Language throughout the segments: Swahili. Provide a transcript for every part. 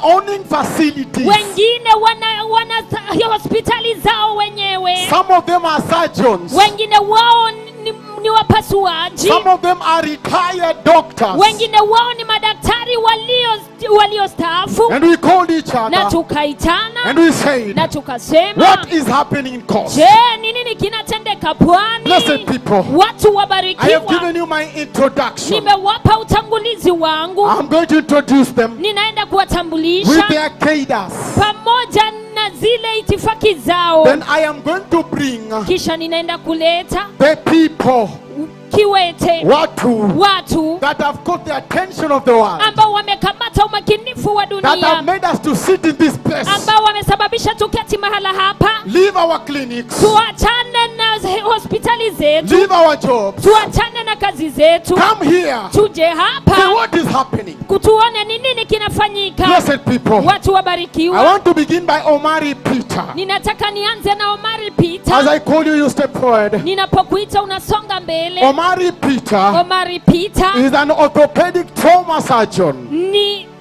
owning facilities. Wengine wana hospitali zao wenyewe. Some of them are surgeons. Wengine wao ni wapasuaji. Some of them are retired doctors. Wengine wao ni madaktari waliostaafu. And we called each Na other tukaitana. and we said, Na tukasema, what is happening in Coast? je, ni nini kinatendeka Pwani? Blessed people, Watu I have wabarikiwa. given you my introduction. Nimewapa utangulizi wangu. I'm going to introduce them Ninaenda with kuwatambulisha their cadres. pamoja na zile itifaki zao. Then I am going to bring Kisha ninaenda kuleta the people, kiwete, watu that have caught the attention of the world, ambao wamekamata umakinifu wa that have dunia, made us to sit in this place, ambao wamesababisha tuketi mahala hapa. leave our clinics, Tuachane na hospitali zetu, leave our jobs, tuachane na kazi zetu, come here, tuje see hapa what is happening. kutuone ni nini kinafanyika. Blessed people, Watu I wabarikiwa. want to begin by Omari Peter. Ninataka nianze na Omari As Peter. I call you, you step forward. Ninapokuita unasonga mbele. Omari Peter Omari Peter is an orthopedic trauma surgeon.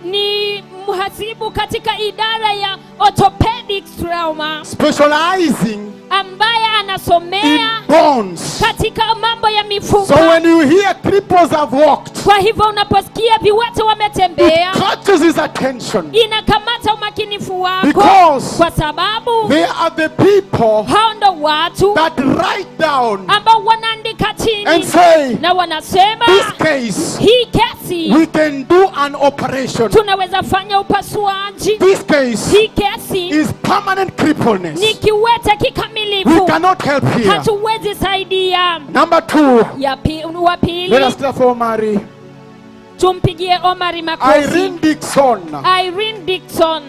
ni mhasibu katika idara ya orthopedic trauma, Specializing ambaye in anasomea bones. katika mambo ya So mifupa. when you hear cripples have walked, Kwa hivyo unaposikia viwete wametembea, it catches his attention, inakamata umakinifu wako, because kwa sababu they are the people hao ndo watu that write down ambao wanaandika and chini say, na wanasema, this case, hii kesi we can do an operation. tunaweza fanya upasuaji. This case Hii kesi is permanent crippleness. ni kiwete We kikamilifu, cannot help here. hatuwezi saidia. Number 2, Wa let pili, us clap for Omari. tumpigie Omari makofi. Irene Dixon. Irene Dixon.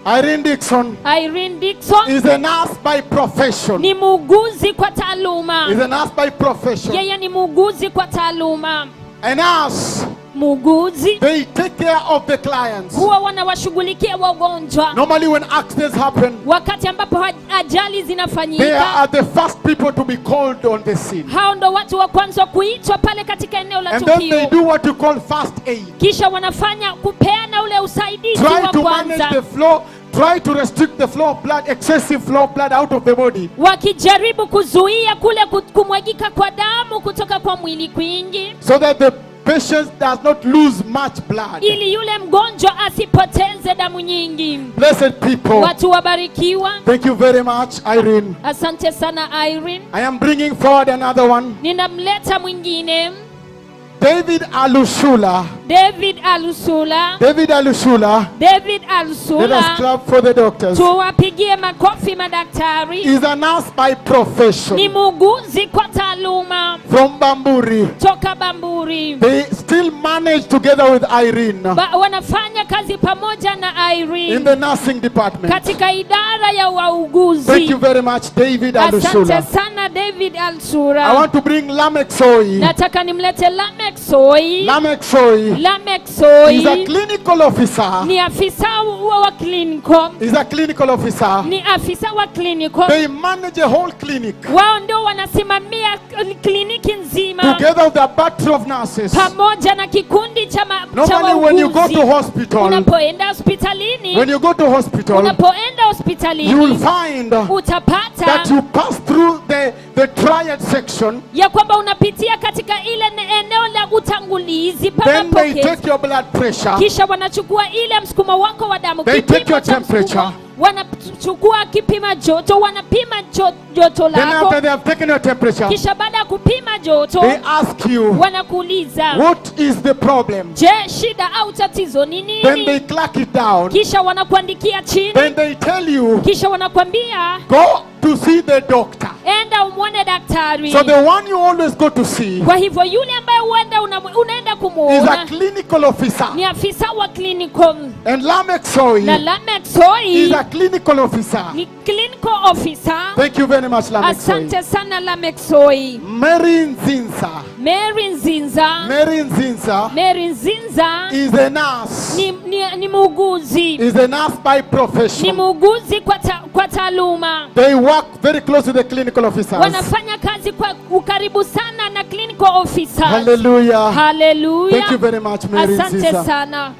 Irene Dixon Irene Dixon is a nurse by profession. ni muuguzi kwa taaluma. Is a nurse by profession. Yeye ni muuguzi kwa taaluma. A nurse, Muuguzi they take care of the clients. huwa wanawashughulikia wagonjwa. Normally when accidents happen, Wakati ambapo ajali they zinafanyika, are the first people to be called on the scene. hao ndo watu wa kwanza kuitwa pale katika eneo la And then they tukio. do what you call first aid. Kisha wanafanya kupeana ule usaidizi Try wa to manage kwanza, the flow, try to restrict the flow of blood, excessive flow of blood out of the body. wakijaribu kuzuia kule kumwagika kwa damu kutoka kwa mwili kwingi, So that the patient does not lose much blood. ili yule mgonjwa asipoteze damu nyingi. Blessed people, Watu wabarikiwa. thank you very much, Irene. Asante sana Irene. I am bringing forward another one. Ninamleta mwingine, David Alushula. David Alusula. David Alushula. David Let us Alusula. clap for the doctors. Tuwapigie makofi madaktari. Is a nurse by Ni profession muuguzi kwa taaluma from Bamburi. toka Bamburi. They still manage together with Irene Wanafanya kazi pamoja na in Irene the nursing department. katika idara ya Thank wauguzi. you very much, David Asante Alushula. sana David I Alsura. want to bring Lamek Soi. Nataka nimlete Lamek Soi. Lamek Soi Lamek is a Soi clinical officer. ni afisa wa kliniko. Is a clinical officer. Ni afisa wa kliniko. They manage a whole clinic Wao ndio wanasimamia kliniki nzima together with a battery of nurses. pamoja na kikundi cha Normally when you go wauguzi. to hospital, Unapoenda hospitalini, when you go to hospital, unapoenda you will hospitalini find that utapata you pass through the triad section. ya kwamba unapitia katika ile eneo la utangulizi pa Then they mapokezi. take your blood pressure. Kisha wanachukua ile msukumo wako wa damu, They take kipimo your cha temperature. msukumo, wanachukua kipima joto, wanapima joto Then lako. after they have taken your temperature, Kisha baada ya kupima joto, they ask you, wanakuuliza, what is the problem? je, shida au tatizo ni Then nini? they clack it down. Kisha wanakuandikia chini, Then they tell you, kisha wanakwambia go to see the doctor. enda umwone daktari. So the one you always go to see Kwa hivyo yule ambaye unaenda is a kumuona clinical officer. ni afisa wa clinical, And Lamek Soi na Lamek Soi is a clinical officer. ni clinical officer. Thank you very much, Lamek Soi. Asante sana Lamek Soi. Mary Nzinza. Mary Nzinza. Mary Nzinza Mary Nzinza is a nurse. ni muuguzi. Is a nurse by Ni profession. muuguzi kwa taaluma. They work very close with the clinical officers. Wanafanya kazi kwa ukaribu sana na clinical officers. Hallelujah. Hallelujah. Thank you very much, Mary Asante Nzinza. sana.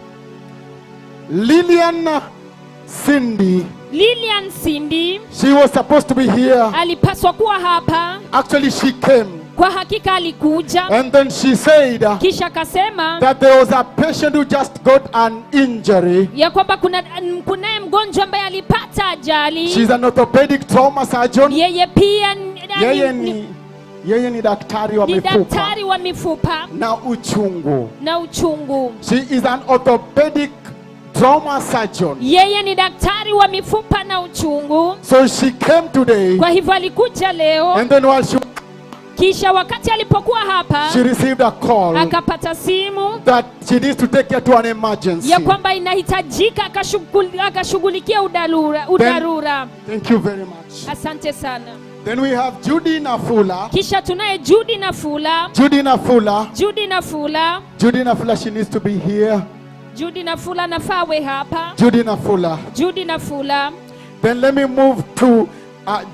Lillian Cindy. Lilian Cindy She was supposed to be here. alipaswa kuwa hapa. Actually, she came. Kwa hakika alikuja. And then she said Kisha akasema that there was a patient who just got an injury. ya kwamba kunaye mgonjwa ambaye alipata ajali. She's an orthopedic trauma surgeon. Yeye pia Yeye ni daktari wa ni mifupa daktari wa mifupa na uchungu. na uchungu. She is an orthopedic trauma surgeon. Yeye ni daktari wa mifupa na uchungu. So she came today. Kwa hivyo alikuja leo. And then while Kisha wakati alipokuwa hapa she received a call akapata simu that she needs to take her to an emergency. ya kwamba inahitajika akashughulikia udarura. Thank you very much. Asante sana. Then we have Judy Nafula. Kisha tunaye Judy Nafula. Judy Nafula. Judy Nafula. Judy Nafula, she needs to be here. Judy Nafula nafawe hapa. Judy Nafula. Judy Nafula. Then let me move to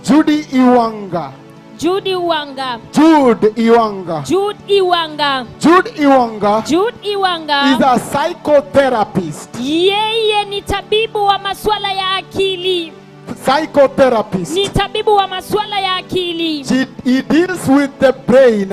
Judy Iwanga. Judy Iwanga. Jude Iwanga. Jude Iwanga. Jude Iwanga. Jude Iwanga is a psychotherapist. Yeye ni tabibu wa masuala ya akili. Psychotherapist. Ni tabibu wa masuala ya akili. He deals with the brain.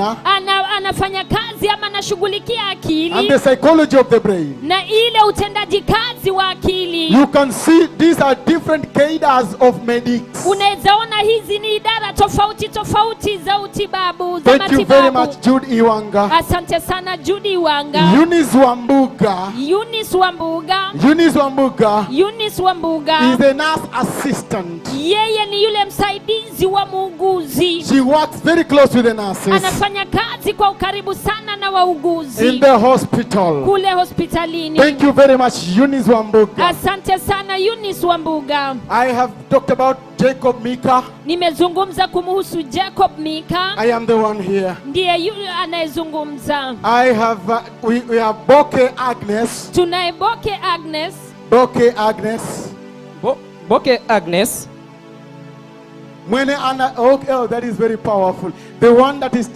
Anafanya kazi ama anashughulikia akili. And the psychology of the brain. Na ile utendaji kazi wa akili. You can see these are different cadres of medics. Unaweza ona hizi ni idara tofauti tofauti za utibabu, za matibabu. Thank you very much, Jude Iwanga. Asante sana Judy Iwanga. Eunice Wambuga. Eunice Wambuga. Eunice Wambuga. Eunice Wambuga is a nurse assistant. Yeye ni yule msaidizi wa muuguzi. She works very close with the nurses. Anafanya kazi kwa ukaribu sana na wauguzi. In the hospital. Kule hospitalini. Thank you very much, Eunice Wambuga. Asante sana Eunice Wambuga. I have talked about Jacob Mika. Nimezungumza kumhusu Jacob Mika. I am the one here. Ndiye yule anayezungumza. I have we have Boke Agnes. Tunaye Boke Agnes. Boke Agnes. Boke Agnes. Mwene ana, okay, oh, that is very powerful. The one that is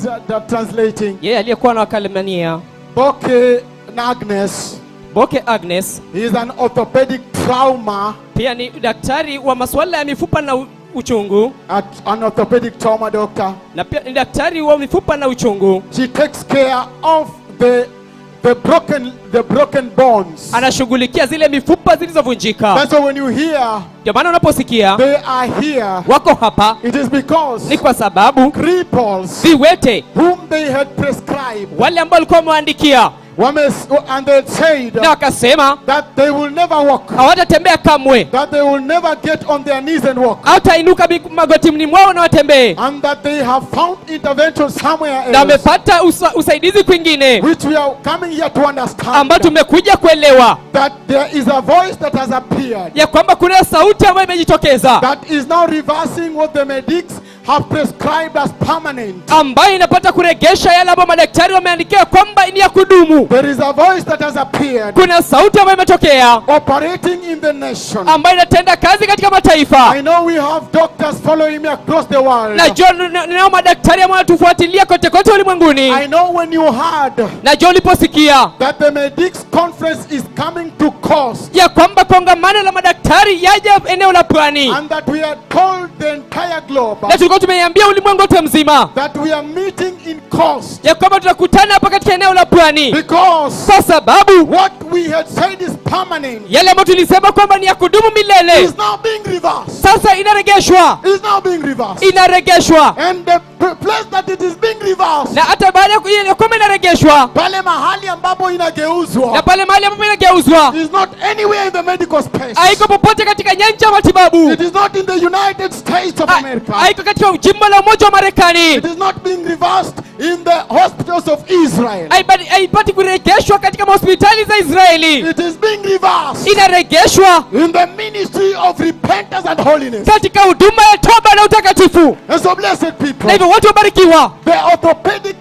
translating. Yeye aliyekuwa anawakalimania. Boke Agnes. Boke Agnes. He is an orthopedic trauma. Pia ni daktari wa masuala ya mifupa na uchungu. An orthopedic trauma doctor. Na pia ni daktari wa mifupa na uchungu. She takes care of the broken bones. Anashughulikia zile mifupa zilizovunjika. That's why when you hear, ndio maana unaposikia they are here, wako hapa, it is because ni kwa sababu cripples, viwete, whom they had prescribed, wale ambao walikuwa wameandikia, and they said na wakasema that they will never walk, hawatatembea kamwe, that they will never get on their knees and walk, hatainuka magotini mwao na watembee, and that they have found intervention somewhere else, na wamepata usaidizi kwingine, which we are coming here to understand, ambao tumekuja kuelewa that there is a voice that has appeared, ya kwamba kuna sauti ambayo imejitokeza, that is now reversing what the medics have prescribed as permanent, ambayo inapata kuregesha yale ambayo madaktari wameandikia kwamba ni ya kudumu. There is a voice that has appeared, kuna sauti ambayo imetokea, operating in the nation, ambayo inatenda kazi katika mataifa. I know we have doctors following me across the world. Najua ninao madaktari ambao wanatufuatilia kote kote ulimwenguni. I know when you heard, najua uliposikia that the medics conference is coming to Coast, ya kwamba kongamano la madaktari yaje eneo la Pwani, and that we are told the entire globe, na tulikuwa tumeiambia ulimwengu wote mzima that we are meeting in Coast, ya kwamba tutakutana hapa katika eneo la Pwani, because kwa sababu what we had said is permanent, yale ambayo tulisema kwamba ni ya kudumu milele, is now being reversed. sasa inaregeshwa, Is now being reversed. inaregeshwa. And the place that it is being reversed, Na hata baada ya kwamba inaregeshwa, pale mahali ambapo inageuzwa, na pale mahali ambapo inageuzwa, is not anywhere in the medical space. haiko popote katika nyanja ya matibabu, It is not in the United States of America. haiko katika jimbo la Umoja wa Marekani, It is not being reversed in the hospitals of Israel. haipati kuregeshwa katika hospitali za Israeli, It is being reversed inaregeshwa in the ministry of repentance and holiness. katika huduma ya toba na utakatifu. And so blessed people, Na hivyo watu wabarikiwa, the orthopedic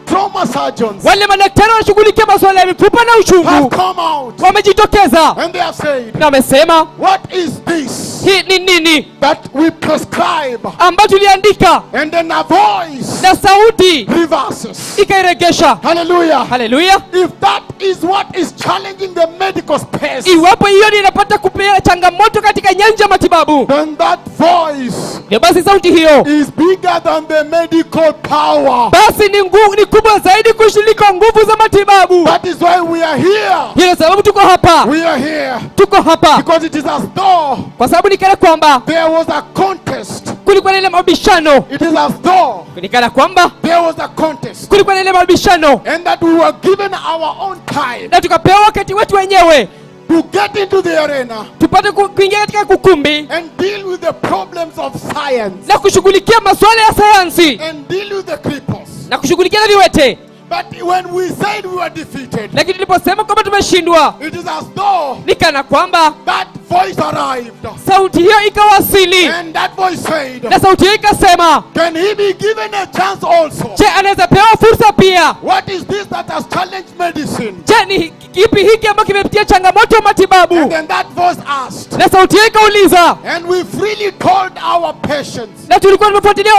trauma surgeons wale madaktari wanashughulikia masuala ya mifupa na have uchungu come out wamejitokeza and they have said, na wamesema, what is this hii ni nini that we prescribe? ambayo tuliandika And then a voice na sauti reverses. ikairegesha? Hallelujah. Haleluya! If that is what is challenging the medical space, Iwapo hiyo ndio inapata kupea changamoto katika nyanja ya matibabu, then that voice ndio basi sauti hiyo is bigger than the medical power. basi ni kubwa zaidi kuliko nguvu za matibabu. That is why we are here. Hiyo sababu tuko hapa, We are here tuko hapa because it is as though kwa sababu ni kana kwamba there was a contest. kulikuwa na ile mabishano, It is as though ni kana kwamba there was a contest, kulikuwa na ile mabishano, and that we were given our own time na tukapewa wakati wetu wenyewe to get into the arena tupate kuingia katika kukumbi and deal with the problems of science na kushughulikia masuala ya sayansi and deal with the cripples. na kushughulikia na viwete. But when we said we were defeated, Lakini tuliposema kwamba tumeshindwa, it is as though ni kana kwamba that voice arrived, sauti hiyo ikawasili, and that voice said, na sauti hiyo ikasema, can he be given a chance also? je, anaweza pewa fursa pia? What is this that has challenged medicine? Je, ni kipi hiki ambacho kimepitia changamoto ya matibabu? And then that voice asked, Na sauti hiyo ikauliza, and we freely told our patients, na tulikuwa tumefuatilia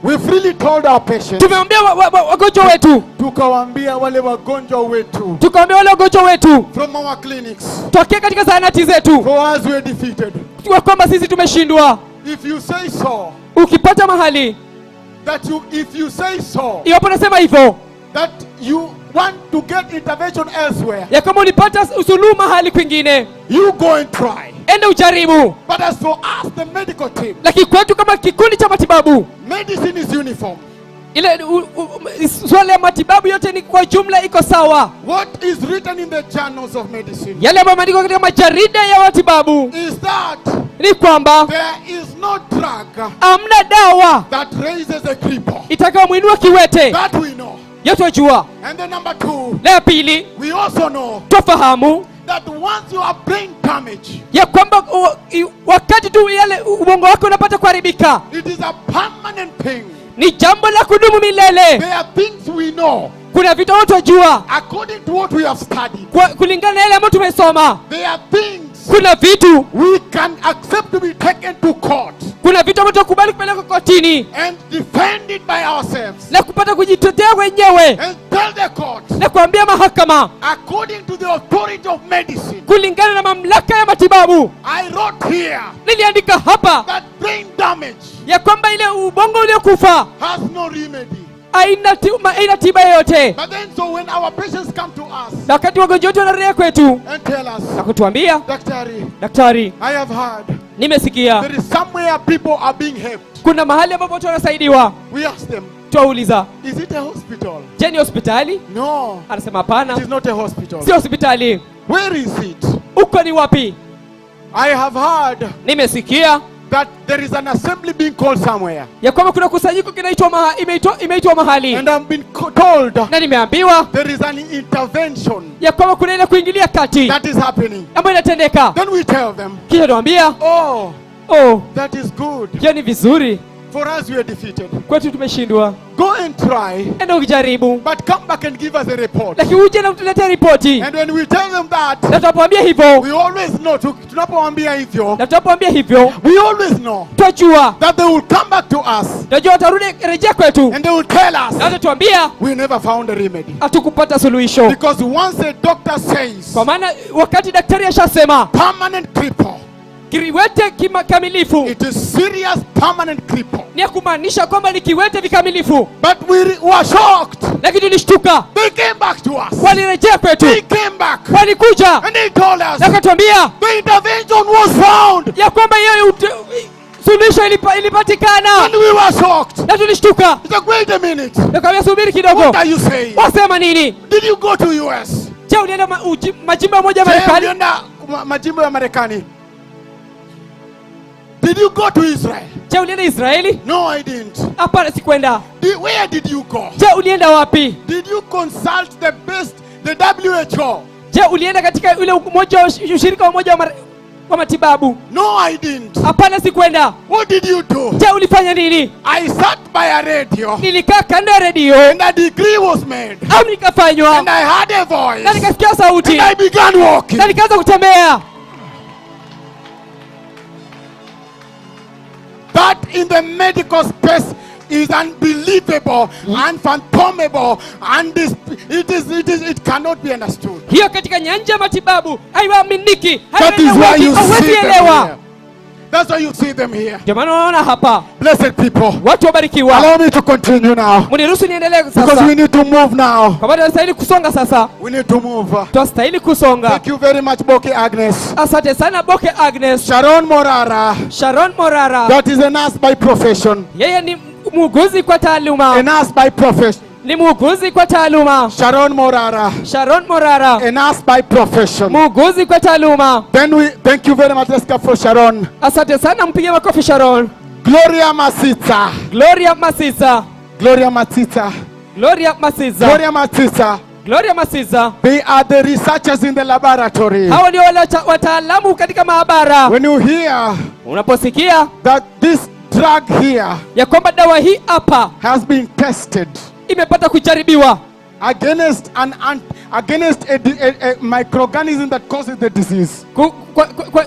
we freely told our patients, tumeambia wagonjwa wetu, tukawaambia wale wagonjwa wetu tukaambia wale wagonjwa wetu from our clinics, tokea katika zahanati zetu for us we are defeated. kwa kwamba sisi tumeshindwa. If you say so, Ukipata mahali if you say so, iwapo nasema hivyo that you want to get intervention elsewhere, ya kama ulipata usuluhu mahali kwingine, you go and try. enda ujaribu. But as for us, the medical team, Lakini kwetu kama kikundi cha matibabu, medicine is uniform. ile swala ya matibabu yote ni kwa jumla iko sawa. What is written in the journals of medicine Yale ambayo yameandikwa katika majarida ya matibabu is that ni kwamba there is no drug hamna dawa that raises a cripple. itakayomwinua kiwete. That we know. Yote wajua. And then number two, Na ya pili, we also know tofahamu that once you are brain damage, ya kwamba wakati tu yale ubongo wako unapata kuharibika, it is a permanent thing. ni jambo la kudumu milele. There are things we know Kuna vitu watu wajua according to what we have studied. kulingana na yale ambayo tumesoma. There are things Kuna vitu, we can accept to be taken to court kuna vitu ambavyo tukubali kupeleka kotini and defend it by ourselves na kupata kujitetea wenyewe and tell the court, na kuambia mahakama according to the authority of medicine, kulingana na mamlaka ya matibabu. I wrote here Niliandika hapa that brain damage ya kwamba ile ubongo uliokufa has no remedy. haina tiba yoyote. But then so when our patients come to us Na wakati wagonjwa wetu wanarejea kwetu and tell us, na kutuambia, daktari, I have heard nimesikia there is somewhere people are being helped. kuna mahali ambapo watu wanasaidiwa, We ask them, tuwauliza, is it a hospital? je, ni hospitali? No, Anasema hapana, it is not a hospital. si hospitali. Where is it? Uko ni wapi? I have heard Nimesikia that there is an assembly being called somewhere. ya kwamba kuna kusanyiko kinaitwa imeitwa mahali, And I've been told na nimeambiwa there is an intervention ya kwamba kuna ile kuingilia kati that is happening. ambayo inatendeka. Then we tell them, Kisha tuambia, oh, that is good. hiyo ni vizuri, For us, we are defeated. kwetu tumeshindwa. Go and try, Enda ukijaribu, but come back and give us a report. lakini uje na utuletee ripoti. And when we tell them that, Na tunapoambia hivyo, we always know, tunapoambia hivyo, na tunapoambia hivyo, we always know twajua, that they will come back to us tunajua watarudi rejea kwetu, and they will tell us, na watatuambia we never found a remedy. hatukupata suluhisho. Because once a doctor says, Kwa maana wakati daktari ashasema permanent cripple, kiwete kikamilifu, it is serious permanent cripple. ni ya kumaanisha kwamba ni kiwete vikamilifu. But we were shocked. Lakini tulishtuka, They came back to us. walirejea kwetu, They came back walikuja and they told us na katuambia the intervention was found. ya kwamba hiyo suluhisho ilipatikana, And we were shocked. na tulishtuka. It's like, wait a minute. Nikamwambia subiri kidogo, What are you saying? wasema nini? Did you go to US? Je, ulienda majimbo moja ya Je, Marekani? ulienda majimbo ya Marekani? Did you go to Israel? Je, ulienda Israeli? No, I didn't. Hapana, sikwenda. Where did you go? Je, ulienda wapi? Did you consult the WHO? Je, ulienda katika ule ushirika wa wa matibabu. No, I didn't. Hapana, sikwenda. What did you do? Je, ulifanya nini? I sat by a radio Nilikaa kando ya redio and a decree was made. au nikafanywa And I heard a na voice. nikasikia sauti And I began walking. na nikaanza kutembea. That in the medical space is unbelievable, unfathomable, and it cannot be understood. Hiyo katika nyanja ya matibabu haiaminiki. That is why you Hauwezi see them elewa. here. That's why you see them here. Ndio maana unaona hapa Blessed people. watu wabarikiwa. Allow me to continue now. Mniruhusu niendelee Because sasa. we need to move now. Kwa maana tunastahili kusonga sasa. We need to move. Tunastahili kusonga. Thank you very much, Boke Agnes. Asante sana Boke Agnes. Sharon Morara. Sharon Morara. That is a nurse by profession. Yeye ni muuguzi kwa A taaluma. nurse by profession. Ni muuguzi kwa taaluma. Sharon Morara. Sharon Morara. A nurse by profession. Muuguzi kwa taaluma. Then we thank you very much. Let's clap for Sharon. Asante sana, mpige makofi Sharon. Gloria Masita. Gloria Masiza. Gloria Masita. Gloria Masiza. Gloria Masita. Gloria Masiza. They are the researchers in the laboratory. Hao ndio wale wataalamu katika maabara. When you hear Unaposikia that this drug here ya kwamba dawa hii hapa has been tested imepata kujaribiwa against a microorganism that causes the disease, kwa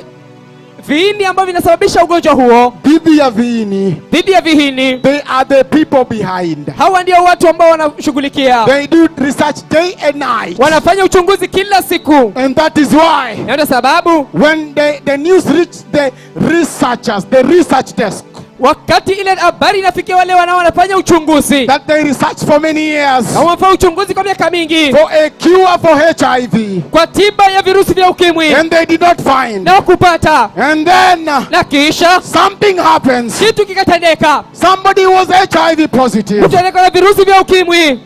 viini ambavyo vinasababisha ugonjwa huo, dhidi ya viini, dhidi ya vihini, they are the people behind. hawa ndio watu ambao wanashughulikia, They do research day and night. wanafanya uchunguzi kila siku. And that is why Na ndio sababu when the news reached the researchers, the research desk, wakati ile habari inafikia wale wanafanya uchunguzi, that they research for many years na wamefanya uchunguzi kwa miaka mingi for a cure for HIV, kwa tiba ya virusi vya ukimwi, and they did not find. na kupata, And then na kisha something happens. kitu kikatendeka. Somebody was HIV positive, Mtu aliyekuwa na virusi vya ukimwi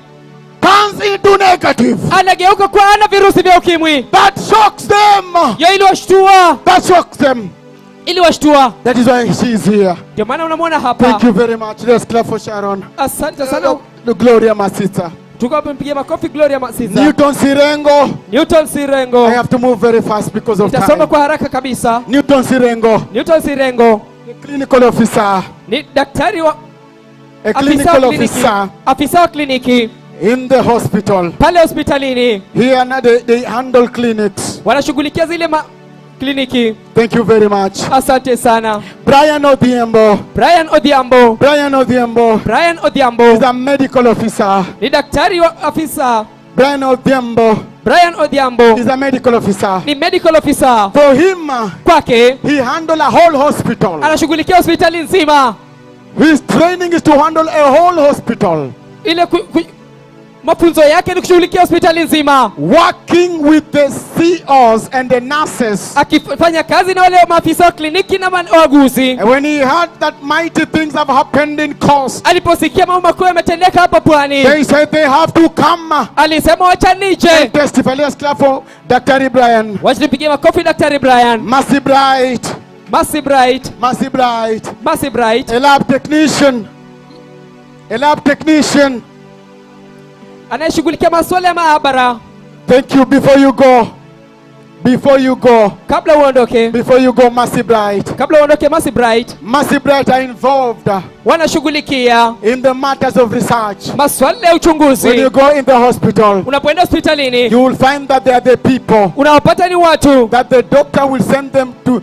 turns into negative. anageuka kwa ana virusi vya ukimwi. That shocks them. Hiyo iliwashtua, That shocks them. iliwashtua. That is why she is here. Ndio maana unamwona hapa. Thank you very much. Let's clap for Sharon. Asante sana. The Gloria Masita. Tuko hapa mpigie makofi Gloria Masiza. Newton Sirengo. Newton Sirengo. I have to move very fast because of Nitasoma time. kwa haraka kabisa. Newton Sirengo, Newton Sirengo the clinical officer, ni daktari wa a afisa clinical wa kliniki. officer Afisa wa kliniki in the hospital. pale hospitalini. Here now they handle clinics. Wanashughulikia zile kliniki. Thank you very much. Asante sana. Brian Odhiambo. Brian Odhiambo. Brian Odhiambo Brian is Odhiambo a medical officer. ni daktari wa afisa. Brian Odhiambo Brian Odhiambo is a medical officer. ni medical officer. For him, Kwake he handle a whole hospital. anashughulikia hospitali nzima. His training is to handle a whole hospital. Ile mafunzo yake ni kushughulikia hospitali nzima, Working with the COs and the nurses. akifanya kazi na wale maafisa wa kliniki na waguzi. And when he heard that mighty things have happened in Coast, Aliposikia mambo makuu yametendeka hapa pwani, they said they have to come alisema wacha nije. and testify. Let's clap for Dr. Brian. Wacha nipigie makofi Daktari Brian. Mercy Bright. Mercy Bright. Mercy Bright. Mercy Bright. A lab technician. A lab technician. Anayeshughulikia masuala ya maabara. Thank you. Before you go, Kabla uondoke, Mercy Bright. kabla uondoke, Mercy Bright Mercy Bright are involved wanashughulikia in the matters of research. masuala ya When you uchunguzi. go in the hospital, Unapoenda hospitalini, you will find that they are the people unawapata ni watu that the doctor will send them to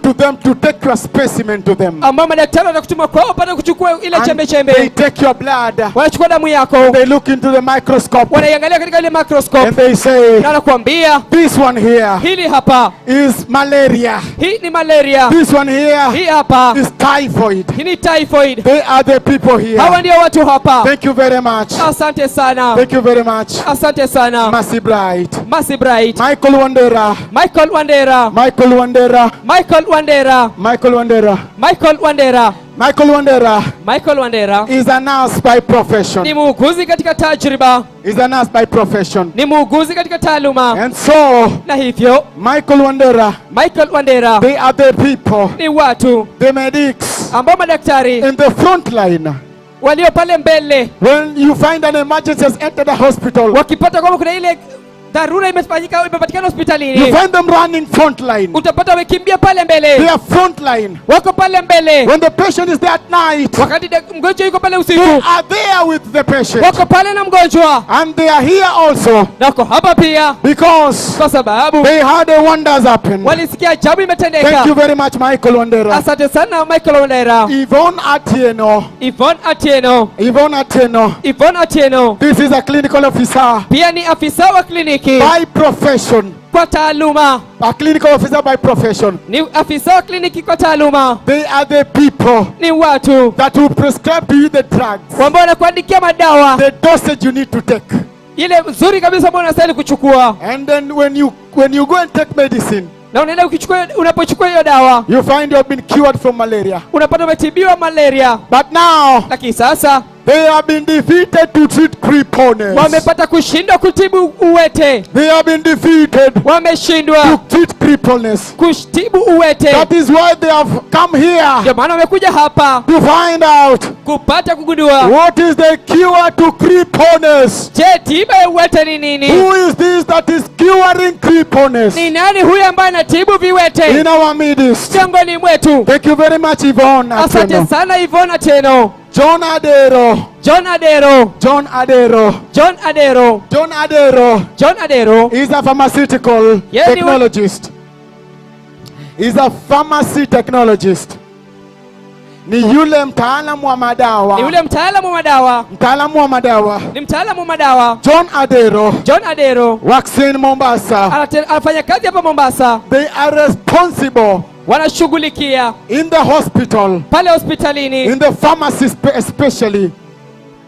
to them to take your specimen to them. ambao madaktari watakutuma kwao pata kuchukua ile chembe And they chembe. take your blood. Wanachukua damu yako, They look into the microscope wanaiangalia katika ile microscope, and they say, na wanakuambia this one here hili hapa, is malaria. hii ni malaria, This one here hii hapa, is typhoid. hii ni typhoid. They are the people here. Hawa ndio watu hapa. Thank you very much. Asante sana. Thank you very much. Asante sana. Mercy Bright. Mercy Bright. Michael Wandera. Michael Wandera. Michael Wandera. Michael Wandera. Michael Wandera. Michael Wandera. Michael Wandera Michael Wandera is a nurse by profession. ni muuguzi katika tajriba, Is a nurse by profession. ni muuguzi katika taaluma, And so, na hivyo Michael Wandera, Michael Wandera they are the people, ni watu the medics ambao madaktari in the front line. walio pale mbele. When you find an emergency has entered the hospital, Wakipata kwamba kuna ile dharura imepatikana You hospitalini, find them running front line. utapata wamekimbia pale They mbele, are front line. wako pale mbele. When the patient is there at night, Wakati mgonjwa yuko pale they usiku, are there with the patient. wako pale na mgonjwa, And they are here also na wako hapa pia because kwa sababu they had a wonders happen. walisikia jambo imetendeka. Thank you very much, Michael Wandera. Asante sana Michael Wandera. Yvonne Atieno. Yvonne Atieno. Yvonne Atieno. Yvonne Atieno This is a clinical officer pia ni afisa wa kliniki by profession. kwa taaluma. A clinical officer by profession. Ni afisa wa kliniki kwa taaluma. They are the people Ni watu that will prescribe to you the drugs, ambao wanakuandikia madawa the dosage you need to take. ile nzuri kabisa ambayo unastahili kuchukua, And then when you go and take medicine, na unapochukua hiyo dawa you find you have been cured from malaria. unapata umetibiwa malaria. But now Lakini sasa they have been defeated to treat crippleness. wamepata kushindwa kutibu uwete, They have been defeated to wameshindwa treat crippleness. kutibu uwete. That is why they have come here Ndio maana wamekuja hapa to find out kupata kugundua, what is the cure to crippleness. je, tiba ya uwete ni nini? Who is this that is curing crippleness Ni nani huyu ambaye anatibu viwete in our midst? miongoni mwetu? Thank you very much, Yvonne. Asante Atieno. sana Yvonne Atieno. John Adero. John Adero. John Adero. John Adero. John Adero John Adero is a pharmaceutical Yeah, technologist. He's a pharmacy technologist. Ni yule mtaalamu wa ni madawa. yule mtaalamu wa madawa, Mtaalamu wa madawa. ni mtaalamu wa madawa. John Adero John Adero works in Mombasa. anafanya kazi hapa Mombasa, They are responsible wanashughulikia in the hospital, pale hospitalini, in the pharmacy especially,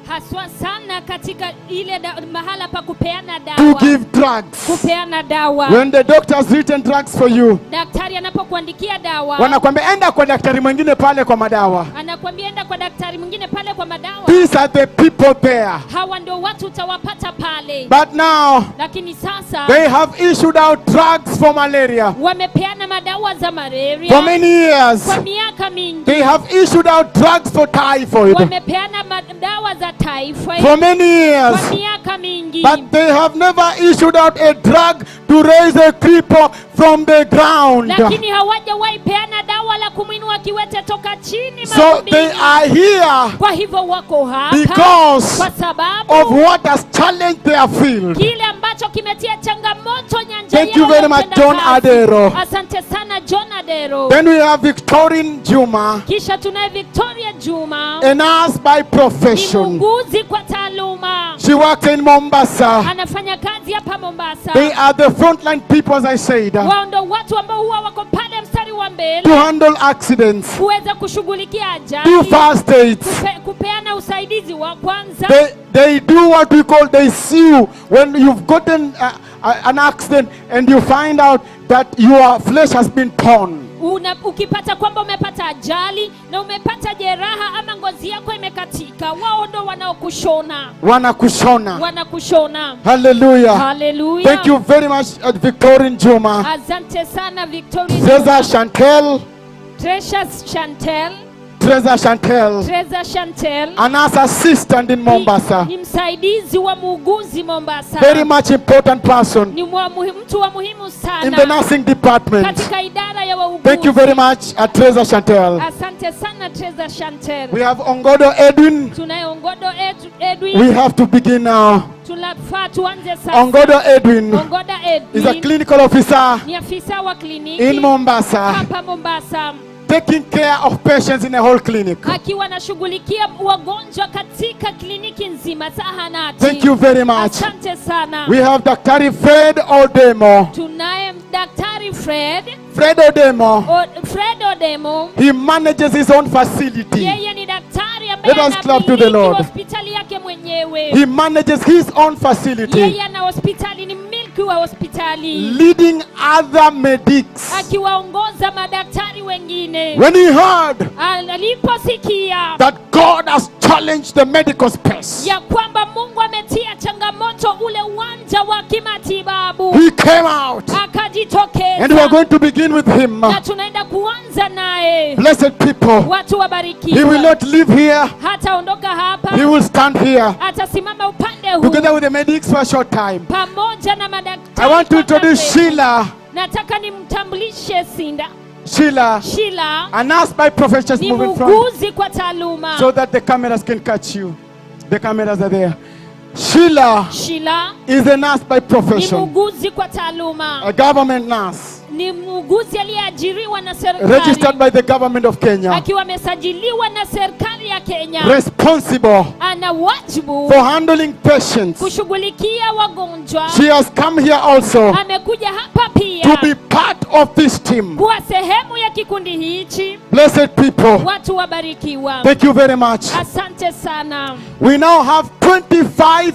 haswa sana katika ile mahala pa kupeana to dawa, give drugs. kupeana dawa. When the doctor has written drugs for you, Daktari anapokuandikia dawa, wanakwambia enda kwa daktari mwingine pale kwa madawa. anakuambia enda kwa daktari mwingine pale kwa madawa. These are the people there. Hawa ndio watu utawapata pale. But now Lakini sasa they have issued out drugs for malaria. wamepeana madawa za malaria For many years, kwa miaka mingi. they have issued out drugs for typhoid. Wamepeana dawa za typhoid For many years. kwa miaka mingi. But they have never issued out a drug to raise a cripple from the ground. Lakini hawajawahi peana dawa la kumwinua kiwete toka chini So mavumbini. they are here Kwa hivyo wako hapa because kwa sababu of what has challenged their field. kile ambacho kimetia changamoto nyanja Thank you yao very ya much, utendakazi. John Adero. Asante sana John Adero. Then we have Victorine Juma, Kisha tunaye Victoria Juma, a nurse by ni profession. muuguzi kwa taaluma, She works in Mombasa. anafanya kazi hapa Mombasa. They are the frontline people, as I said, Wao ndo watu ambao huwa wako pale mstari wa mbele to handle accidents, kuweza kushughulikia do ajali, first aids. kupeana usaidizi wa kwanza. They do what we call, they sue. When you've gotten an accident and you find out that your flesh has been torn, Ukipata kwamba umepata ajali na umepata jeraha ama ngozi yako imekatika, wao ndo wanaokushona, wanakushona. Hallelujah. Hallelujah. Thank you very much, Victorine Juma. Asante sana Victoria. Treza Chantel. Treza Chantel. A nurse assistant in Mombasa. Ni msaidizi wa muuguzi Mombasa. Very much important person Ni mtu wa muhimu sana in the nursing department. katika idara ya wauguzi. Thank you very much, Treza Chantel. Asante sana Treza Chantel. We have Ongodo Edwin. Tunaye Ongodo Edwin. We have to begin now. Tunafaa tuanze sasa. Ongodo Edwin Ongoda is a Edwin clinical officer ni afisa wa kliniki in Mombasa, hapa Mombasa, taking care of patients in a whole clinic. akiwa anashughulikia wagonjwa katika kliniki nzima, zahanati. Thank you very much. Asante sana. We have Dr. Fred Odemo. Tunaye Daktari Fred Odemo. Odemo. He manages his own facility. Yeye ni daktari ambaye Let us clap to the anamiliki Lord. hospitali yake mwenyewe. He manages his own facility, Yeye ana hospitali, ni mmiliki wa hospitali, leading other medics. akiwaongoza madaktari wengine. When he heard Aliposikia that God has challenged the medical space, ya kwamba Mungu ametia changamoto ule uwanja wa kimatibabu, he came out. akajitokeza. And we are going to begin with him. Na tunaenda kuanza naye. Blessed people. Watu He will wabarikiwa. not live here. Hataondoka hapa, He will stand here. atasimama upande upande huu together with the medics for a short time. pamoja na madaktari. I want to kwa introduce mrefu. Sheila. Nataka nimtambulishe Sheila, Sheila a nurse by profession, just ni move in front muuguzi kwa taaluma. so that the cameras can catch you. The cameras are there. Sheila Sheila is a nurse by ni profession, muuguzi kwa taaluma. a government nurse, Ni muuguzi aliyeajiriwa na registered serikali by the government of Kenya, akiwa amesajiliwa na serikali ya Kenya. responsible Ana wajibu for handling patients. kushughulikia wagonjwa. She has come here also Amekuja hapa pia to be part of this team. kuwa sehemu ya kikundi hichi. Blessed people, Watu wabarikiwa. thank you very much. Asante sana. We now have 25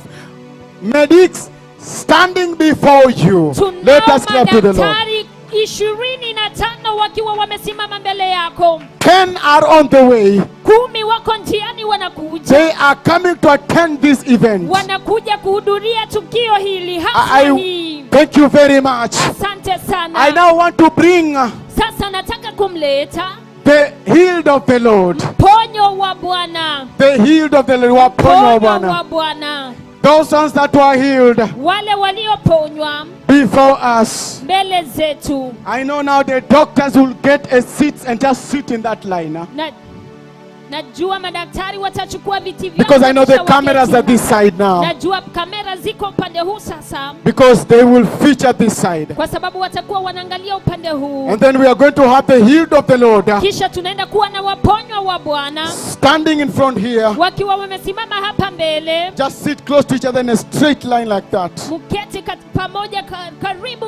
medics standing before you. Let Tunao us clap to the Lord. madaktari 25 wakiwa wamesimama mbele yako. 10 are on the way. 10 wako njiani wanakuja. They are coming to attend this event. Wanakuja kuhudhuria tukio hili hasa hii. Thank you very much. Asante sana. I now want to bring Sasa nataka kumleta the healed of the Lord. ponyo wa Bwana. The healed of the Lord. Waponyo wa Ponyo Bwana. wa Bwana. Those ones that were healed Wale walioponywa before us. mbele zetu. I know now the doctors will get a seat and just sit in that line. Najua madaktari watachukua viti vyao. Because I know the kisha cameras waketi. are this side now. Najua kamera ziko upande huu sasa. Because they will feature this side. Kwa sababu watakuwa wanaangalia upande huu. And then we are going to have the healed of the Lord Kisha tunaenda kuwa na waponywa wa Bwana standing in front here. wakiwa wamesimama hapa mbele. Just sit close to each other in a straight line like that. Muketi pamoja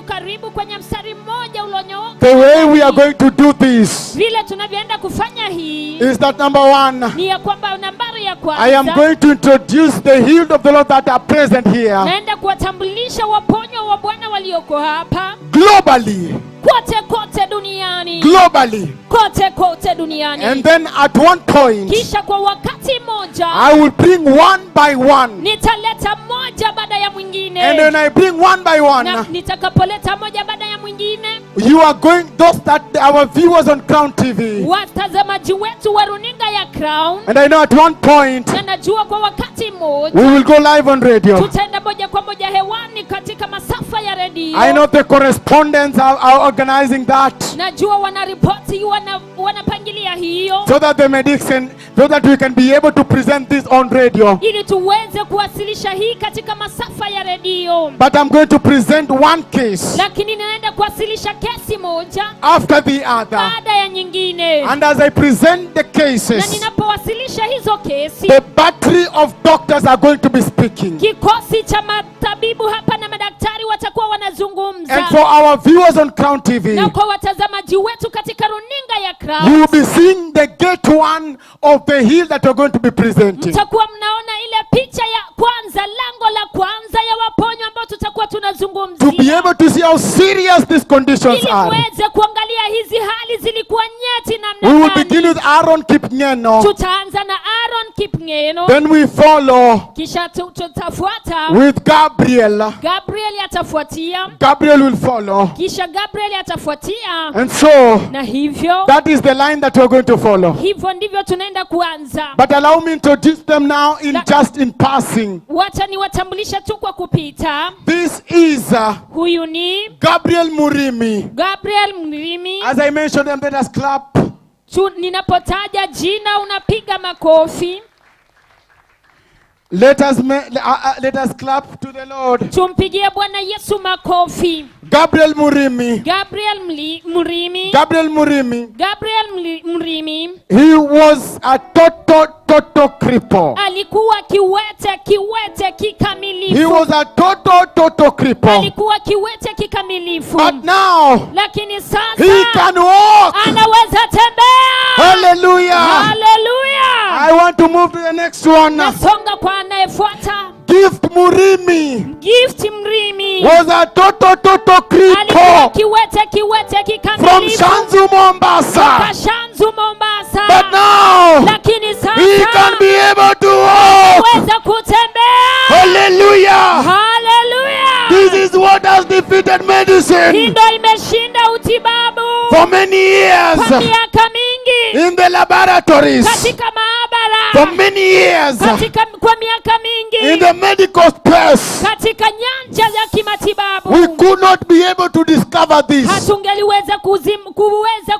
karibu kwenye mstari mmoja ulionyooka. The way we are going to do this Vile tunavyoenda kufanya hii is that number one, ni ya kwamba nambari ya I am kwanza going to introduce the healed of the Lord that are present here naenda kuwatambulisha waponywa wa Bwana walioko hapa globally. kote duniani. Globally. Kote duniani. And then at one point, Kisha kwa wakati moja I will bring one by one. nitaleta moja baada ya mwingine. And when I bring one by one, Na nitakapoleta moja baada ya mwingine, you are going, those that our viewers on Crown TV. watazamaji wetu wa runinga ya Crown, And I know at one point, na najua kwa wakati mmoja we will go live on radio. tutaenda moja kwa moja hewani katika masafa ya redio. I know the correspondents are organizing that Najua wanaripoti, wanapangilia hiyo so that the medics can, so that we can be able to present this on radio. ili tuweze kuwasilisha hii katika masafa ya redio. But I'm going to present one case Lakini ninaenda kuwasilisha kesi moja after the other. baada ya nyingine. And as I present the Na cases, ninapowasilisha hizo kesi, the battery of doctors are going to be speaking. kikosi cha matabibu hapa na madaktari watakuwa wanazungumza. And for our viewers on Crown TV, Na kwa watazamaji wetu katika runinga ya you Crown, will be seeing the gate one of the hill that we're going to be presenting. mtakuwa mnaona ile picha ya kwanza, lango la kwanza ya waponyo ambao tutakuwa To be tunazungumzia, able to see how serious these conditions ili are. muweze kuangalia hizi hali zilikuwa nyeti We will namna begin gani. with Aaron Kipngeno. Tutaanza na Aaron Kipngeno, Then we follow kisha tutafuata with Gabriel. Gabriel atafuatia, Gabriel will follow. kisha Gabriel atafuatia, And so, na hivyo that is the line that we're going to follow. hivyo ndivyo tunaenda kuanza. But allow me to introduce them now just in passing. Wacha niwatambulisha tu kwa kupita. This is Huyu ni Gabriel Murimi. Gabriel Mrimi. As I mentioned them, let us clap. Ninapotaja jina unapiga makofi. Let us clap to the Lord. Tumpigie Bwana Yesu makofi. Gabriel Murimi. Gabriel Mrimi. Gabriel Murimi. Gabriel Mrimi He was a total cripple. alikuwa kiwete kikamilifu. He was a total cripple. Alikuwa kiwete kikamilifu. But now Lakini sasa he can walk. anaweza tembea. Hallelujah. Hallelujah. I want to move to the next one. Nasonga kwa anayefuata. Gift Murimi Gift Mrimi was a total alikuwa cripple kiwete from kikamilifu Shanzu, Mombasa. kutoka Shanzu, Mombasa. But now Lakini he sasa can be able to walk. anaweza kutembea. Hallelujah. Hallelujah. This is what has defeated Hii medicine. ndio imeshinda utibabu. for many years kwa miaka mingi in the laboratories, katika maabara, for many years kwa miaka mingi in the medical space. katika nyanja ya kimatibabu. We could not be able to discover this. Hatungeliweza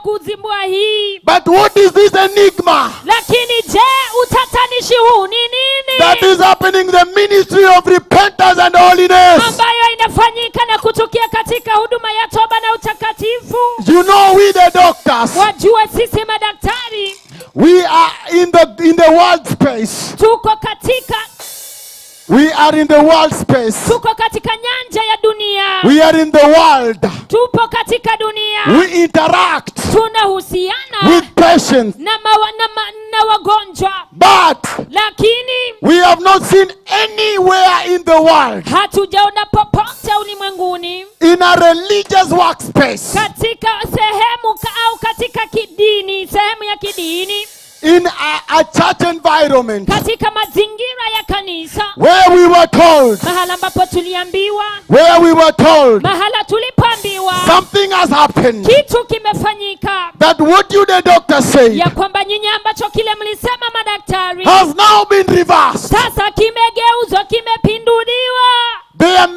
kuzimbua hii. But what is this enigma Lakini je, utatanishi huu ni nini? that is happening in the ministry of repentance and holiness? Ambayo inafanyika na kutukia katika huduma ya toba na utakatifu. You know, we the doctors, Wajua sisi madaktari we are in the world space. We are in the world space. tuko katika nyanja ya dunia. We are in the world. Tupo katika dunia. We interact Tunahusiana with patients. na wagonjwa. But Lakini we have not seen anywhere in the world, hatujaona popote ulimwenguni, in a religious workspace, katika sehemu au katika sehemu ya kidini, in a church environment, katika mazingira ya kanisa, where we were told, mahala ambapo tuliambiwa, mahala tulipoambiwa something has happened, kitu kimefanyika, that what you the doctor said ya kwamba nyinyi ambacho kile mlisema madaktari has now been reversed. sasa kimegeuzwa, kimepinduliwa. There are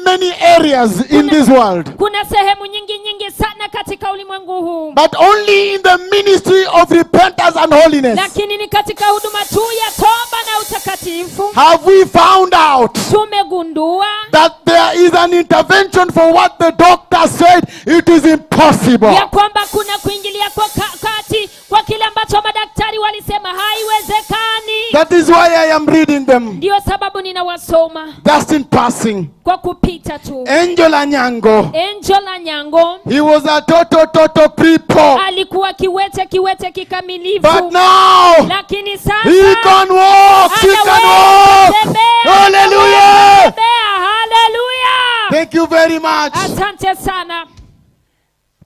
many areas in this world, Kuna sehemu nyingi sana katika ulimwengu huu, but only in the ministry of repentance and holiness lakini ni katika huduma tu ya toba na utakatifu have we found out tumegundua that there is an intervention for what the doctor said it is impossible. ya kwamba kuna kuingilia kwa kati kwa kile ambacho madaktari walisema haiwezekani. That is why I am reading them. Ndio sababu ninawasoma Just in passing. kwa kupita tu. Angel Anyango, Angel Anyango he was a total cripple, alikuwa kiwete kikamilifu, but now lakini sasa he can walk. He can walk. Hallelujah. Hallelujah. Thank you very much. Asante sana.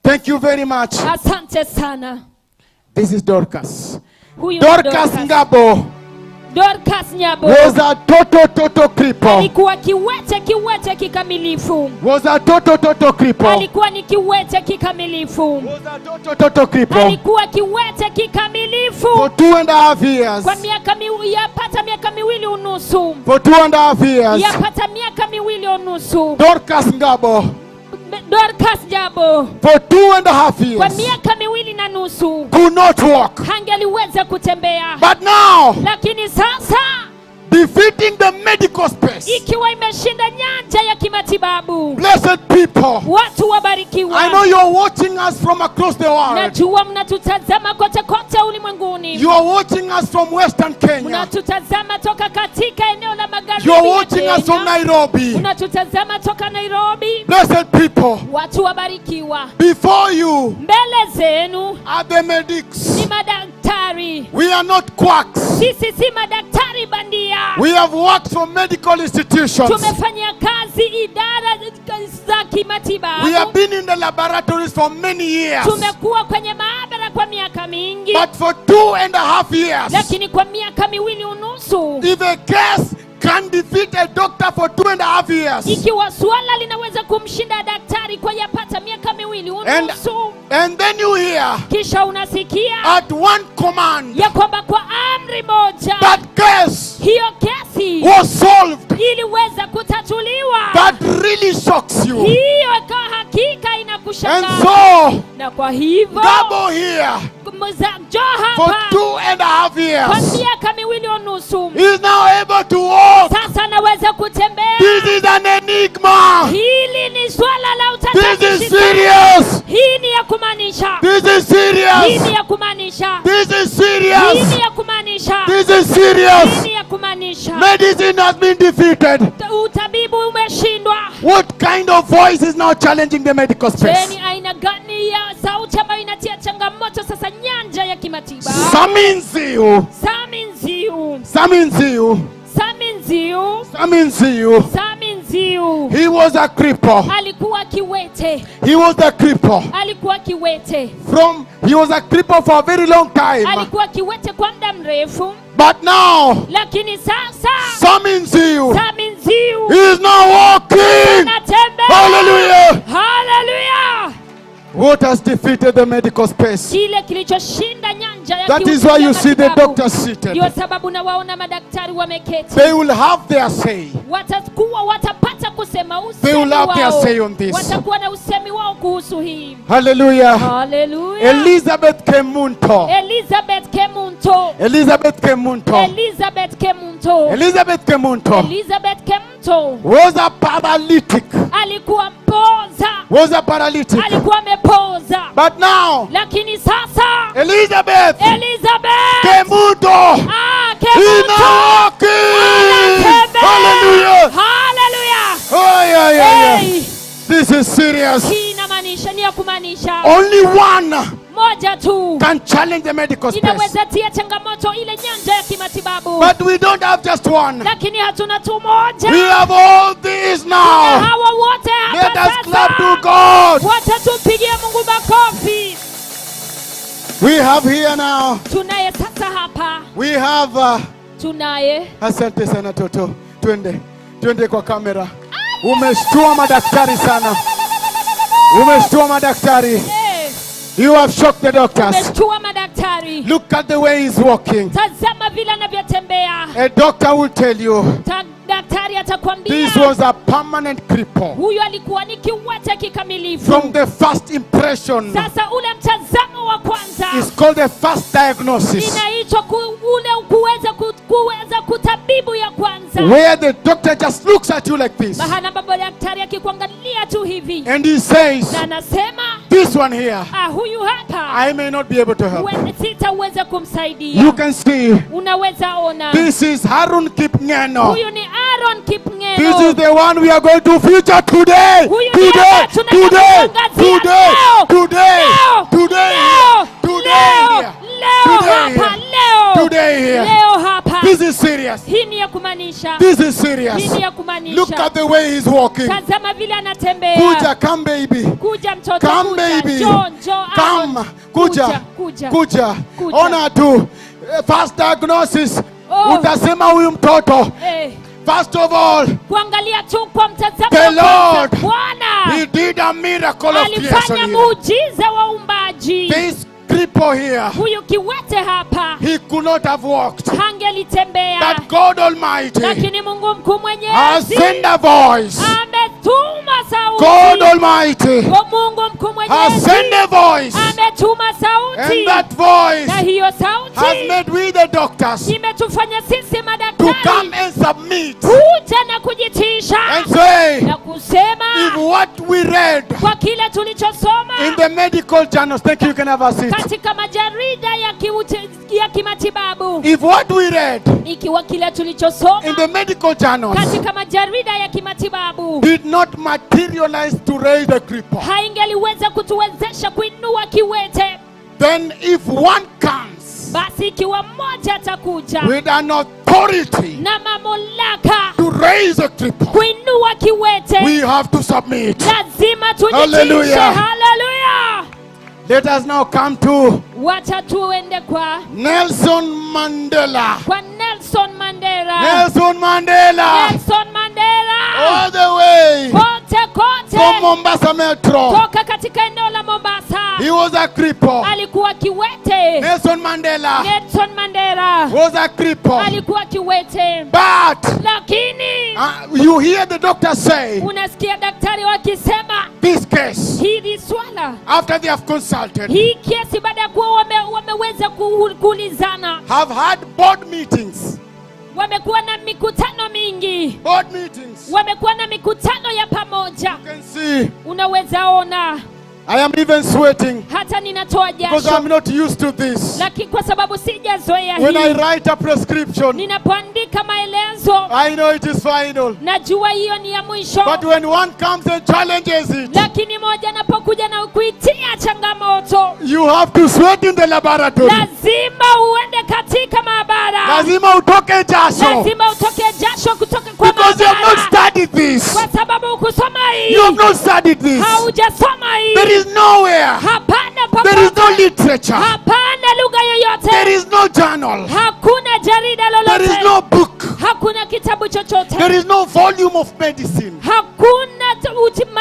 Thank you very much. Asante sana. This is Dorcas. Huyu Dorcas Ngabo Dorcas Nyabo was a total cripple. alikuwa kiwete kikamilifu. Was a total cripple. Alikuwa ni kiwete kikamilifu. Was a total cripple. Alikuwa kiwete kikamilifu For 2.5 years. kwa yapata miaka miwili unusu. For 2.5 years. Yapata miaka miwili unusu. Dorcas Ngabo. Dorcas Nyabo For 2.5 kwa years. miaka miwili na nusu Could not walk. hangeliweza kutembea. But now, Lakini sasa defeating the medical space. ikiwa imeshinda nyanja ya kimatibabu. Blessed people. Watu wabarikiwa. I know you're watching us from across the world. Najua mnatutazama kote ulimwenguni. You are watching us from Western Kenya. Mnatutazama toka katika eneo la magharibi. You are ya watching us from Kenya. Nairobi. Mnatutazama toka Nairobi. Blessed people. Watu wabarikiwa. Before you Mbele zenu are the medics. ni madaktari. We are not quacks. Sisi si madaktari bandia. We have worked for medical institutions. Tumefanya kazi idara za kimatibabu. We have been in the laboratories for many years. Tumekuwa kwenye maabara kwa miaka mingi. But for 2.5 years, Lakini kwa miaka miwili unusu, if a case can defeat a doctor for 2.5 years, ikiwa swala linaweza kumshinda daktari kwa yapata miaka miwili unusu, and then you hear kisha unasikia at one command ya kwamba kwa amri moja that case hiyo kesi was solved, iliweza kutatuliwa, that really shocks you. hiyo kwa hakika And inakushangaza. so, Na kwa hivyo Gabo here Jo for hapa 2.5 kwa years miaka miwili unusu is now able to walk. sasa anaweza kutembea. This is an enigma. Hili ni swala la This is utatanishi. serious. Hii ni ya kumaanisha. This is Hii serious. ni ya kumaanisha. This is Hii serious. ni ya kumaanisha. This is Hii serious. ni ya kumaanisha. Medicine has been defeated. Utabibu umeshindwa. What kind of voice is now challenging the medical Je, space? ni aina gani ya sauti ambayo inatia changamoto sasa nyanja ya kimatibabu? Summons you. Saminziu. Summons you. Saminziu. Summons you. Saminziu. He was a cripple. Alikuwa kiwete. He was a cripple. Alikuwa kiwete. He was a cripple for a very long time. Alikuwa kiwete kwa muda mrefu. But now, Lakini sasa summons you. Saminziu He is now walking. anatembea. Hallelujah. Hallelujah. What has defeated the medical space? kile kilichoshinda nyanja ya That is kiufundi why ya you see the matibabu. doctors seated. Ndio sababu nawaona madaktari wameketi. They will have their say. Watapata kusema They will usemi have their wao. say on this. Watakuwa na usemi wao kuhusu hii. Hallelujah. Hallelujah. Elizabeth Kemunto. Elizabeth Kemunto. Elizabeth Kemunto. Elizabeth Kemunto. Elizabeth Kemunto Elizabeth Kemunto was a paralytic. alikuwa mpoza. Was a paralytic. Alikuwa amepoza. But now, Lakini sasa Elizabeth Kemunto is now walking. Hallelujah. Hallelujah. Oh, yeah, yeah, yeah. Hey. This is serious. Hii inamaanisha ni ya kumaanisha. Only one Moja tu can challenge the medical space. inaweza tia changamoto ile nyanja ya kimatibabu. But we don't have just one. Lakini hatuna tu moja. We have all these Na now. hawa wote hapa Let us sasa. clap to God. Wacha tumpigie Mungu makofi. We have here now. Tunaye sasa hapa. We have Tunaye. asante sana Toto. Twende kwa kamera. Umeshtua madaktari sana. Umeshtua madaktari. Eh, You have shocked the doctors. umeshtua madaktari. Look at the way he's walking. Tazama vile anavyotembea. A doctor will tell you Daktari atakwambia this was a permanent cripple. huyu alikuwa ni kiwete kikamilifu. From the first impression, Sasa ule mtazamo wa kwanza it's called the first diagnosis, inaitwa kuweza kutabibu ya kwanza. where the doctor just looks at you like this Mahala ambapo daktari akikuangalia tu hivi and he says, na anasema this one here, huyu hapa I may not be able to help. sitaweza kumsaidia. You can see, Unaweza ona this is Harun Kipngeno. huyu ni Aaron Kipngeno. This is the one we are going to feature today. Huyu ni Today, hapa tunaenda today, kuangazia today, leo. today, Leo. today, Leo. today, Leo. here. Leo Today hapa. here. Leo. Today here. Leo hapa. This is serious. Hii ni ya kumaanisha. This is serious. Hii ni ya Look kumaanisha. at the way he's walking. Tazama vile anatembea. Kuja, come baby. Kuja mtoto, Come kuja. baby. Njoo, Come. Kuja. Kuja. Kuja. Kuja. Ona tu. First diagnosis. Oh. Utasema huyu mtoto. Eh, First of all, kuangalia tu kwa mtazamo the wa kwanza. Lord, Bwana he did a miracle of creation alifanya here. muujiza wa uumbaji. This cripple here, Huyu kiwete hapa he could not have walked. hangelitembea. That God Almighty Lakini Mungu mkuu has mwenyezi sent a voice. ametuma sauti. God Almighty Kwa Mungu mkuu has mwenyezi sent a voice. ametuma sauti. And that voice Na hiyo has sauti made we the doctors imetufanya sisi to madaktari come and submit kuja na kujitisha and say, na kusema if what we read kwa kile tulichosoma in the medical journals, thank you, you can have a seat. katika majarida ya kimatibabu, If what we read ikiwa kile tulichosoma in the medical journals katika majarida ya kimatibabu did not materialize to raise the cripple, haingeliweza kutuwezesha kuinua kiwete, then if one comes basi ikiwa mmoja atakuja with an authority na mamlaka to raise a cripple, kuinua kiwete, we have to submit. lazima tujitishe. Hallelujah. Hallelujah. Let us now come to Wacha tuende kwa Nelson Mandela. Nelson Mandela. Nelson Mandela, Nelson Mandela. all the way Kote from Mombasa Metro. toka katika eneo la Mombasa. He was a cripple. Alikuwa kiwete. Nelson Mandela Nelson Mandela was a cripple. alikuwa kiwete, But lakini you hear the doctor say, unasikia daktari wakisema this case, hili swala, after they have consulted, hii kesi baada ya kuwa wameweza kuulizana, have had board meetings. wamekuwa na mikutano mingi, Board meetings. wamekuwa na mikutano ya pamoja. You can see, Unaweza ona I am even sweating hata ninatoa because jasho, I'm not used to this. lakini kwa sababu sijazoea When I hii, write a prescription, ninapoandika maelezo I know it is final. najua hiyo ni ya mwisho, But when one comes and challenges it, lakini moja anapokuja na kuitia changamoto, you have to sweat in the laboratory. lazima uende katika maabara, Lazima utoke jasho. lazima utoke jasho kutoka kwa Because you have not maabara, studied this. kwa sababu ukusoma hii, You have not studied this. haujasoma hii. There is nowhere. Hapana There is no popote, literature. hapana lugha There yoyote, is no journal. hakuna jarida There is lolote, no book. hakuna kitabu chochote, There is no volume of medicine. hakuna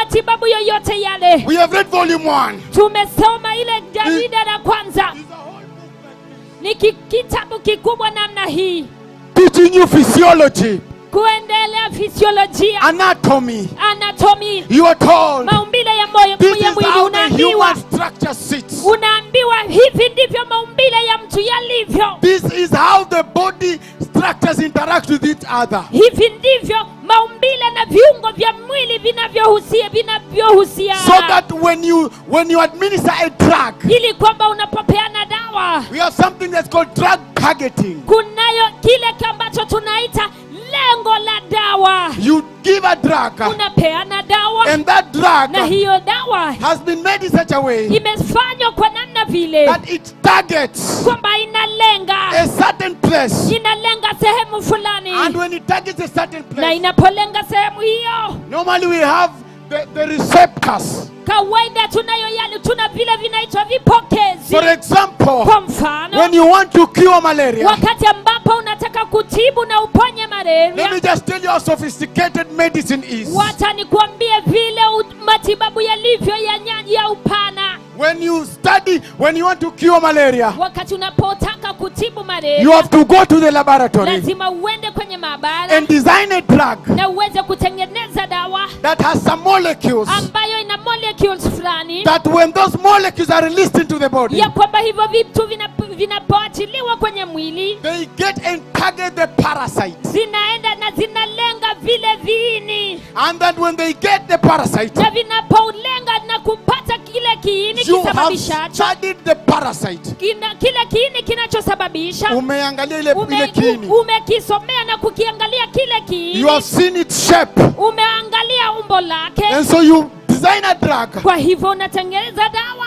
matibabu yoyote yale. We have read volume 1. Tumesoma ile jarida la kwanza. Ni kitabu kikubwa namna hii. Teaching you physiology, Kuendelea fisiolojia, anatomy. anatomy, You are told maumbile ya moyo this ya is mwili. how the Unaambiwa, human structure sits. unaambiwa hivi ndivyo maumbile ya mtu yalivyo. This is how the body structures interact with each other. Hivi ndivyo maumbile na viungo vya mwili vinavyohusiana. So that when you administer a drug, Ili kwamba unapopeana dawa, we have something that's called drug targeting. kunayo kile ambacho tunaita lengo la dawa. You give a drug, Unapeana dawa, and that na drug hiyo dawa has been made in such a way imefanywa kwa namna vile that it targets kwamba inalenga a certain place. inalenga sehemu fulani, And when it targets a certain na place, inapolenga sehemu hiyo, normally we have the receptors. kawaida tuna vile vinaitwa vipokezi. For example, Kwa mfano, when you want to cure malaria, wakati ambapo unataka kutibu na uponye let malaria, me just tell you how sophisticated medicine is. wacha nikuambie vile matibabu yalivyo ya upana. When you want to cure malaria, Wakati unapotaka kutibu malaria, you have to go to the laboratory lazima uende kwenye maabara and design a drug na uweze kutengeneza dawa that has some molecules ambayo ina molecules fulani, that when those molecules are released into the body, ya kwamba hivyo vitu vinapoachiliwa kwenye mwili, they get and target the parasite. zinaenda na zinalenga vile viini, And that when they get the parasite, na vinapoulenga na kupata kile kiini you have kisababishacho, studied the parasite. kile kiini kinachosababisha, Umeangalia ile kiini. umekisomea na kukiangalia kile kiini, You have seen its shape. umeangalia umbo lake. And so you design a drug Kwa hivyo unatengeneza dawa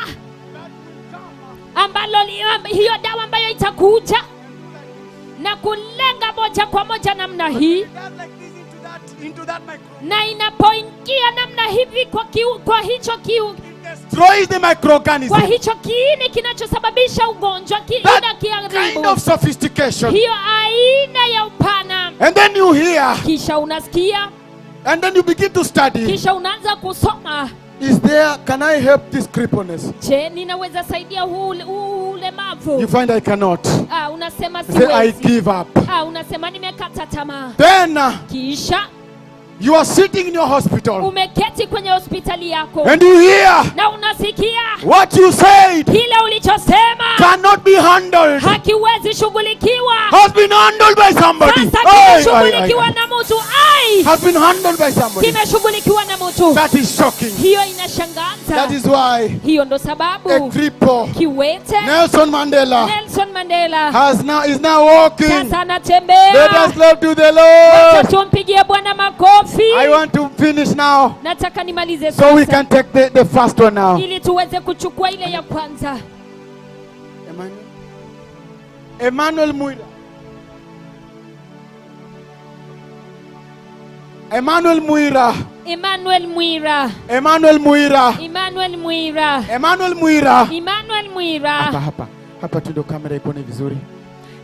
hiyo dawa ambayo itakuja na kulenga moja kwa moja namna hii, into that microbe. na inapoingia namna hivi kwa Destroys the microorganism. kwa hicho kiini kinachosababisha ugonjwa, That kind of sophistication. hiyo aina ya upana. And then you hear, Kisha unasikia, and then you begin to study. kisha unaanza kusoma. Can I help this crippleness? Je, ninaweza saidia huu ulemavu? You find I cannot. Unasema Say I siwezi. give up. Unasema nimekata tamaa. Then Kisha you are sitting in your hospital umeketi kwenye hospitali yako, and you hear na unasikia what you said kile ulichosema cannot be handled. hakiwezi shughulikiwa. Has been handled by somebody. Sasa kimeshughulikiwa na mtu. Has been handled by somebody. Kimeshughulikiwa na mtu. That is shocking. Hiyo inashangaza. That is why Hiyo ndo sababu a cripple, kiwete Nelson Mandela, Nelson Mandela is now walking. sasa anatembea. Let us love to the Lord. Tumpigie Bwana makofi. I want to finish now, Nataka nimalize so we sasa, can take the first one now. ili tuweze kuchukua ile ya kwanza. Emmanuel Muira. Emmanuel Muira. Emmanuel Muira. Emmanuel Muira. Emmanuel Muira. Emmanuel Muira. Emmanuel Muira. Hapa tu ndo kamera ikone vizuri.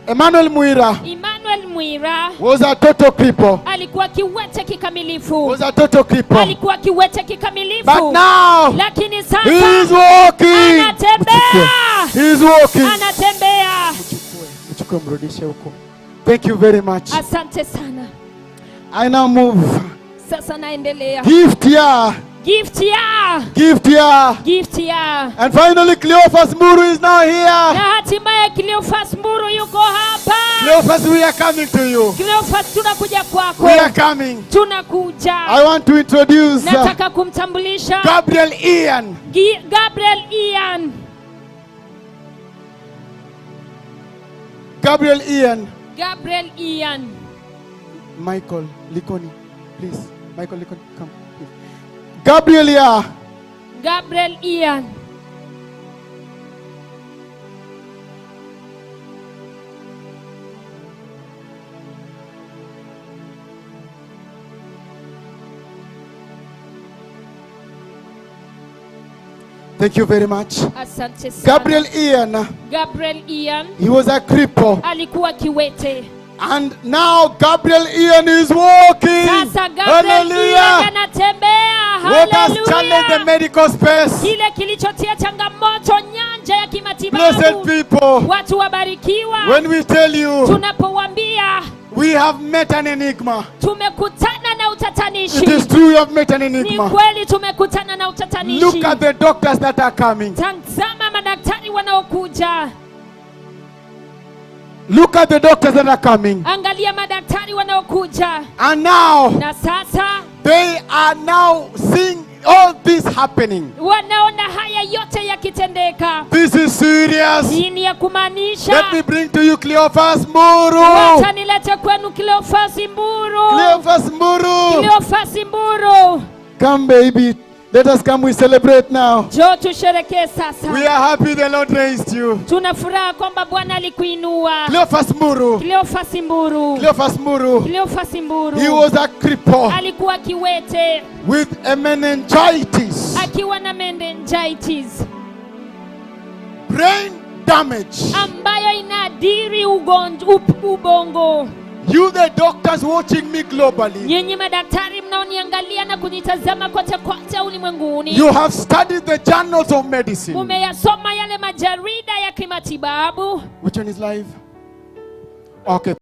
Emmanuel Muira Emmanuel Muira was a total cripple. alikuwa kiwete kikamilifu. Was a total cripple. Alikuwa kiwete kikamilifu. But now lakini he sasa is walking. anatembea. He is walking. Anatembea. Mchukue mrudishe huko. Thank you very much. Asante sana. I now move. Sasa naendelea. Gift ya. Gift ya. Gift ya. Gift ya. And finally Cleophas Muru is now Na here. hatimaye Cleophas Mburu yuko hapa. Cleophas, we are coming to you. Cleophas, tunakuja kwako. We are coming. Tunakuja. I want to introduce Nataka kumtambulisha Gabriel Ian. Gabriel Ian. Gabriel Ian. Gabriel Ian. Michael Likoni, please. Michael Likoni, come, please. Gabriel, yeah. Gabriel Ian. Thank you very much. Asante sana. Gabriel Ian. Gabriel Ian He was a cripple. alikuwa kiwete. And now Gabriel Ian is walking. Sasa Gabriel Ian anatembea. What has challenged the medical space? Kile kilichotia changamoto nyanja ya kimatibabu. Blessed people, Watu wabarikiwa. when we tell you Tunapowambia we have met an enigma, tumekutana na utatanishi. it is true, you have met an Ni enigma. kweli tumekutana na utatanishi. Look at the doctors that are coming. Tazama madaktari wanaokuja. Look at the doctors that are coming. Angalia madaktari wanaokuja. And now Na sasa they are now seeing all this happening. wanaona haya yote yakitendeka. This is serious. Hii ni ya kumaanisha. Let me bring to you Cleophas Mburu. Wacha nilete kwenu Cleophas Mburu. Cleophas Mburu. Cleophas Mburu. Come baby. Let us come, we celebrate now. Njoo tusherekee sasa. We are happy the Lord raised you. Tuna furaha kwamba Bwana alikuinua. Cleophas Mburu. Cleophas Mburu. Cleophas Mburu. Cleophas Mburu. He was a cripple Alikuwa kiwete. with a meningitis, Akiwa na meningitis. brain damage. Ambayo inaadhiri ubongo. You the doctors watching me globally, Nyinyi madaktari mnaoniangalia na kunitazama kote kote ulimwenguni. you have studied the journals of medicine. Umeyasoma yale majarida ya kimatibabu. Which one is live? Okay.